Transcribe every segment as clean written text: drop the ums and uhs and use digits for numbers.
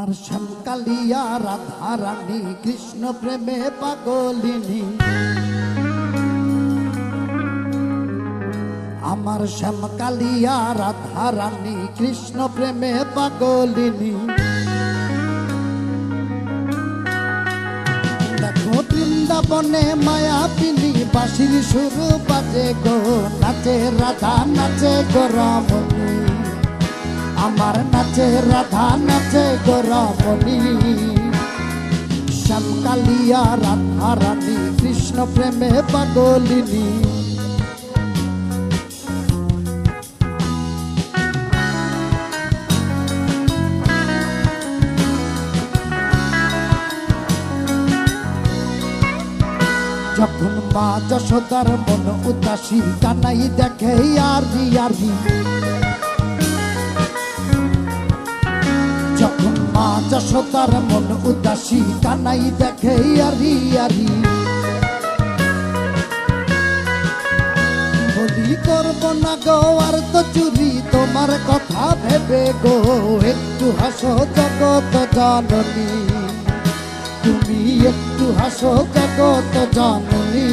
আমার শ্যামকালিয়া রাধা রানী কৃষ্ণ প্রেমে পাগলিনী, আমার শ্যামকালিয়া রাধা রানী কৃষ্ণ প্রেমে পাগলিনী। দেখো বৃন্দাবনে মায়াবিনী বাঁশির সুর বাজে গো, নাচে রাধা নাচে গো রমণী, আমার নাচে রাধা নাচে গো রমণী। শ্যামকালিয়া রাধা রানী কৃষ্ণ প্রেমে পাগলিনী। যখন মা যশোদার মন উদাসী, কানাই দেখে আরি আরি। যখন মা যশোদার মন উদাসী, কানাই দেখে আরি আরি। বলি করব না গো আর তো চুরি, তোমার কথা ভেবে গো একটু হাসো জগত জননী, তুমি একটু হাসো জগত জননী।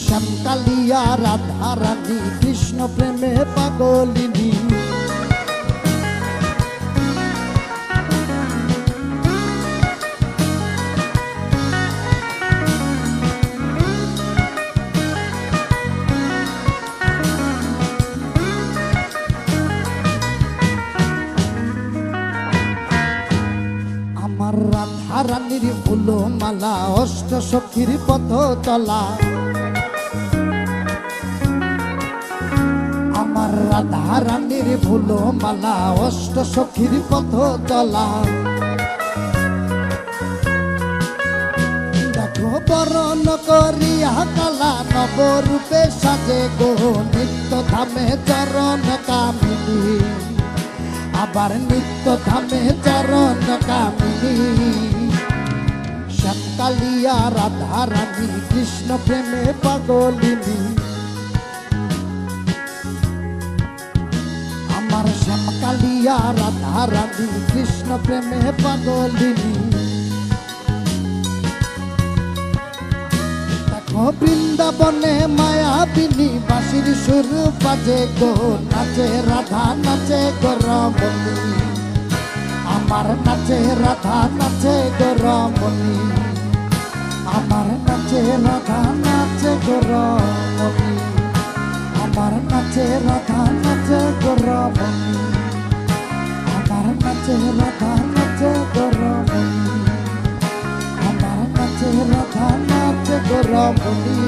শ্যামকালিয়া রাধা রানী কৃষ্ণ প্রেমে পাগলিনী। আমার রাধা রানীর ফুল মালা, অষ্ট সখীর পথ চলা। আমার রাধা রানীর ফুল মালা, অষ্ট সখীর পথ চলা। দেখো বরণ করিয়া কালা, নবরূপে সাজে গো নিত্য ধামে চরণ কামিনী, আবার নিত্য ধামে চরণ কামিনী। শ্যামকালিয়া রাধা রানী কৃষ্ণ প্রেমে পাগলিনী। আমার শ্যামকালিয়া রাধা রানী কৃষ্ণ প্রেমে পাগলিনী। দেখো বৃন্দাবনে মায়াবিনী বাঁশির সুর বাজে গো, নাচে রাধা নাচে গো রমণী, আমার নাচে রাধা নাচে গো রমণী, আমার নাচে রাধা নাচে গো রমণী, আমার নাচে রাধা নাচে গো রমণী, আমার নাচে রাধা নাচে গো রমণী, আমার নাচে রাধা নাচে গো রমণী।